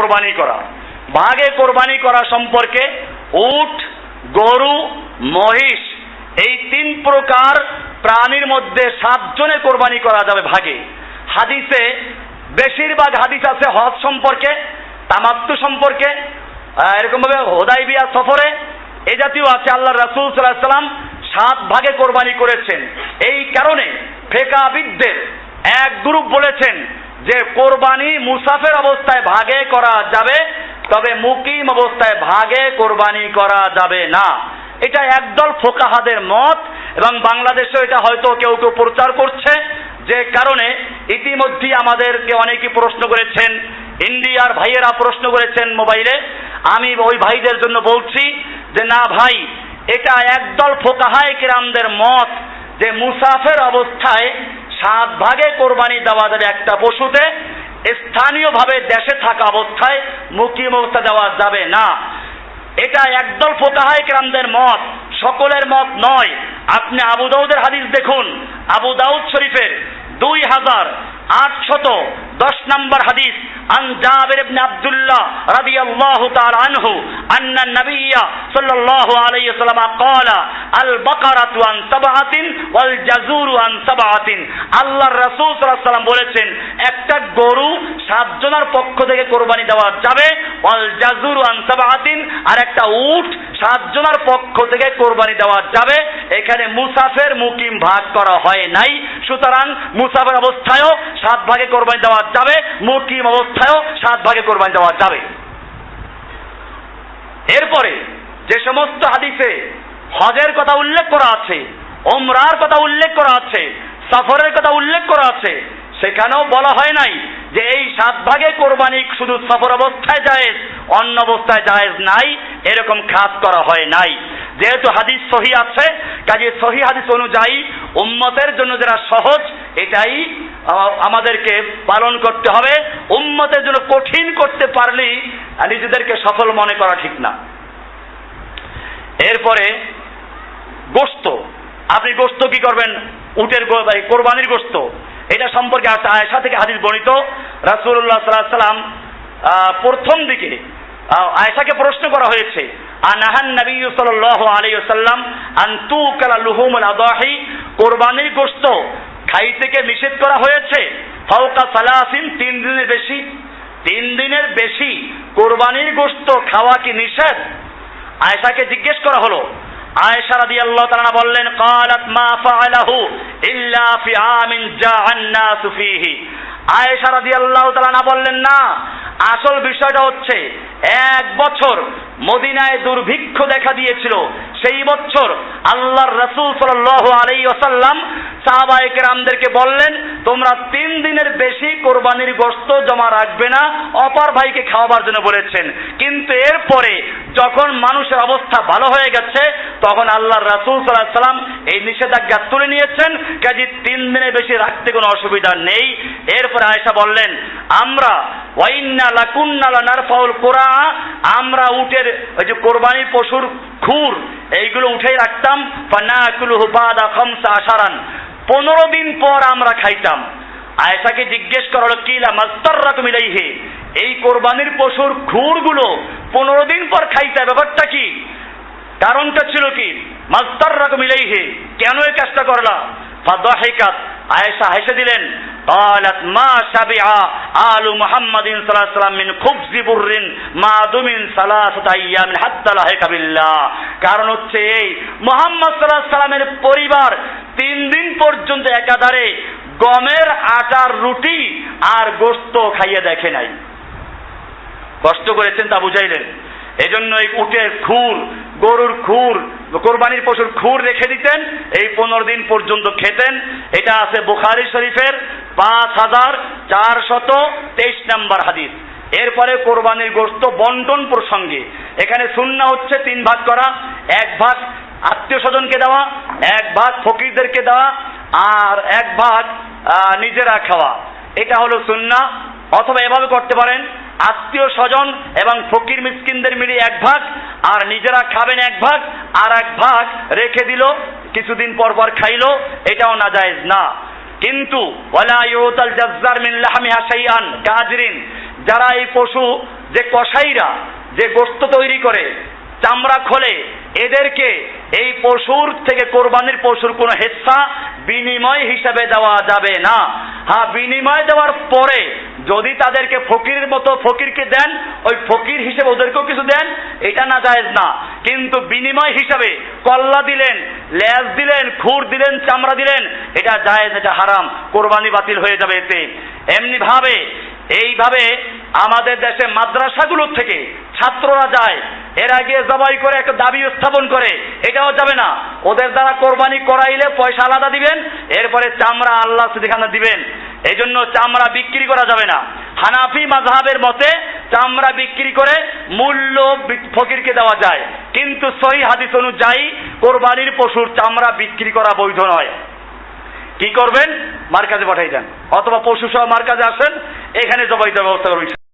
কোরবানি করা। ভাগে কোরবানি করা সম্পর্কে উট, গরু, মহিষ এই 3 প্রকার প্রাণীর মধ্যে 7 জনে কোরবানি করা যাবে ভাগে। হাদিসে বেশিরভাগ হাদিস আছে হজ সম্পর্কে, তামাত্তু সম্পর্কে, এরকম ভাবে হুদাইবিয়া সফরে এই জাতীয় আছে। আল্লাহ রাসূল সাল্লাল্লাহু আলাইহি ওয়াসাল্লাম 7 ভাগে কোরবানি করেছেন। এই কারণে ফিকহবিদদের এক গ্রুপ বলেছেন যে কোরবানি মুসাফির অবস্থায় ভাগে করা যাবে, তবে মুকিম অবস্থায় ভাগে কোরবানি করা যাবে না। এটা একদল ফোকাহাদের মত, এবং বাংলাদেশেও এটা হয়তো কেউ কেউ প্রচার করছে। যে কারণে ইতিমধ্যে আমাদেরকে অনেকেই প্রশ্ন করেছেন, ইন্ডিয়ার ভাইয়েরা প্রশ্ন করেছেন মোবাইলে। আমি ওই ভাইদের জন্য বলছি যে না ভাই, এটা একদল ফোকাহায়ে কিরামদের মত যে মুসাফির অবস্থায় 7 ভাগে কোরবানি দেওয়া যাবে একটা পশুতে, স্থানীয়ভাবে দেশে থাকা অবস্থায় মুকিম অবস্থা দেওয়া যাবে না। এটা একদল ফোকাহায়ে কিরামদের মত, সকলের মত নয়। আপনি আবু দাউদের হাদিস দেখুন, আবু দাউদ শরীফের 2810 নম্বর হাদিস, আন জাবির ইবনে আব্দুল্লাহ রাদিয়াল্লাহু তাআলা আনহু আন্না নবিয়্য সাল্লাল্লাহু আলাইহি ওয়াসাল্লাম ক্বালা আল বাকারাতু আন সাবআতিন ওয়াল জাযুরু আন সাবআতিন। আল্লাহর রাসূল সাল্লাল্লাহু আলাইহি ওয়াসাল্লাম বলেছেন একটা গরু 7 জনের পক্ষ থেকে কোরবানি দেওয়া যাবে, ওয়াল জাযুরু আন সাবআতিন, আর একটা উট 7 জনের পক্ষ থেকে কোরবানি দেওয়া যাবে। এখানে মুসাফির মুকিম ভাগ করা হয় নাই, সুতরাং মুসাফির অবস্থায়ও 7 ভাগে কোরবানি দেওয়া যাবে, মুকিম অবস্থায়ও 7 ভাগে কোরবানি দেওয়া যাবে। এরপরে যে সমস্ত হাদিসে হজের কথা উল্লেখ করা আছে, ওমরার কথা উল্লেখ করা আছে, সফরের কথা উল্লেখ করা আছে, সেখানেও বলা হয় নাই যে এই 7 ভাগে কোরবানি শুধু সফর অবস্থায় জায়েজ, অন্য অবস্থায় জায়েজ নাই, এরকম খাস করা হয় নাই। যেহেতু হাদিস সহিহ আছে, কাজে সহিহ হাদিস অনুযায়ী উম্মতের জন্য যেটা সহজ এটাই আমাদেরকে পালন করতে হবে। উম্মতের জন্য কঠিন করতে পারলেই নিজেদেরকে সফল মনে করা ঠিক না। এরপরে গোশত, আপনি গোশত কি করবেন? উটের কোরবানির গোশত, এটা সম্পর্কে আয়েশা থেকে হাদিস বর্ণিত। রাসূলুল্লাহ সাল্লাল্লাহু আলাইহি ওয়াসাল্লাম প্রথম দিকে আয়েশাকে প্রশ্ন করা হয়েছে, আনাহান নবী সাল্লাল্লাহু আলাইহি ওয়াসাল্লাম আন তুকালা লুহুমুল আদাহি, কোরবানির গোশত খাইতে কে নিষেধ করা হয়েছে ফাওকা সালাসিন, 3 দিনের বেশি। 3 দিনের বেশি কোরবানির গোশত খাওয়া কি নিষেধ? আয়েশাকে জিজ্ঞেস করা হলো। আয়েশা রাদিয়াল্লাহু তাআলা বললেন, ক্বালাত মা ফাআলাহু ইল্লা ফি আমিন জাআন নাসু ফীহি। আয়েশা রাদিয়াল্লাহু তাআলা বললেন না, আসল বিষয়টা হচ্ছে 1 বছর মদিনায় দুর্ভিক্ষ দেখা দিয়েছিল। সেই বছর আল্লাহর রাসূল সাল্লাল্লাহু আলাইহি ওয়াসাল্লাম সাহাবায়ে কেরামদেরকে বললেন, তোমরা 3 দিনের বেশি কোরবানির গোশত জমা রাখবে না, অপর ভাইকে খাওয়াবার জন্য বলেছেন। কিন্তু এরপরে যখন মানুষের অবস্থা ভালো হয়ে গেছে, তখন আল্লাহর রাসূল সাল্লাল্লাহু আলাইহি ওয়াসাল্লাম এই নিষেধাজ্ঞা তুলে নিয়েছেন, কাজে 3 দিনের বেশি রাখতে কোনো অসুবিধা নেই। এরপরে আয়েশা বললেন, আমরা ওয়াইন্না লাকুন্না লানারফাউল কুরা, আমরা উটের ওই যে কোরবানির পশুর খুর এইগুলো উঠেই রাখতাম, ফানাকুলুহু বাদা 15, 15 দিন পর আমরা খাইতাম। আয়েশাকে জিজ্ঞেস করা হলো, কিলা মাস্তাররাতুম ইলাইহি, এই কোরবানির পশুর খুরগুলো 15 দিন পর খাইতে, ব্যাপারটা কি? কারণটা ছিল কি? মাস্তাররাতুম ইলাইহি, কেন এই কাজটা করলা? ফাদাহিকাত, আয়েশা হেসে দিলেন। قالت ما شبع آل محمد صلى الله عليه وسلم من خبز بر ما دم 3 أيام حتى لحق بالله। কারণ হচ্ছে এই মুহাম্মদ সাল্লাল্লাহু আলাইহি ওয়াসাল্লামের পরিবার 3 দিন পর্যন্ত একাধারে গমের আটার রুটি আর গোশত খাইয়ে দেখে নাই। কষ্ট করেছেন তা বুঝাইলেন। এজন্য এই উটের খুর, গরুর খুর, কোরবানির পশুর খুর রেখে দিতেন, এই 15 দিন পর্যন্ত খেতেন। এটা আছে বুখারী শরীফের 5423 নম্বর হাদিস। এরপরে কোরবানির গোশত বন্টন প্রসঙ্গে এখানে সুন্নাহ হচ্ছে 3 ভাগ করা, 1 ভাগ আত্মীয় স্বজনকে দেওয়া, 1 ভাগ ফকিরদেরকে দেওয়া, আর 1 ভাগ নিজেরা খাওয়া। এটা হলো সুন্নাহ। অথবা এভাবে করতে পারেন, আত্মীয় স্বজন এবং ফকির মিসকিনদের মিলিয়ে 1 ভাগ, আর নিজেরা খাবেন 1 ভাগ, আর 1 ভাগ রেখে দিল, কিছুদিন পর পর খাইলো, এটাও নাজায়েজ না। কিন্তু ওয়ালা ইউতাল জাজ্জার মিন লাহমিহা শাইআন কাজরিন, যারা এই পশু যে কসাইরা যে গোশত তৈরি করে, চামড়া খোলে, এদেরকে এই পশুর থেকে, কোরবানির পশুর কোনো হিস্সা বিনিময় হিসাবে দেওয়া যাবে না। হ্যাঁ, বিনিময় দেওয়ার পরে যদি তাদেরকে ফকিরের মতো ফকিরকে দেন, ওই ফকির হিসেবে ওদেরকেও কিছু দেন, এটা না জায়েজ না। কিন্তু বিনিময় হিসাবে কল্লা দিলেন, লেজ দিলেন, খুর দিলেন, চামড়া দিলেন, এটা জায়েজ, এটা হারাম, কোরবানি বাতিল হয়ে যাবে এতে। এমনি ভাবে এইভাবে আমাদের দেশে মাদ্রাসাগুলোর থেকে ছাত্ররা যায়, এর আগে জবাই করে একটা দাবি স্থাপন করে, এটাও যাবে না। ওদের দ্বারা কোরবানি করাইলে পয়সা আলাদা দিবেন, এরপরে চামড়া আল্লাহ সেখানে দিবেন। এই জন্য চামড়া বিক্রি করা যাবে না। হানাফি মাযহাবের মতে চামড়া বিক্রি করে মূল্য ফকিরকে দেওয়া যায়, কিন্তু সহিহ হাদিস অনুযায়ী কোরবানির পশুর চামড়া বিক্রি করা বৈধ নয়। কি করবেন? মার্কাজে পাঠাই দেন, অথবা পশু সহ মার্কাজে আসেন, এখানে জবাই দেওয়ার ব্যবস্থা করবেন।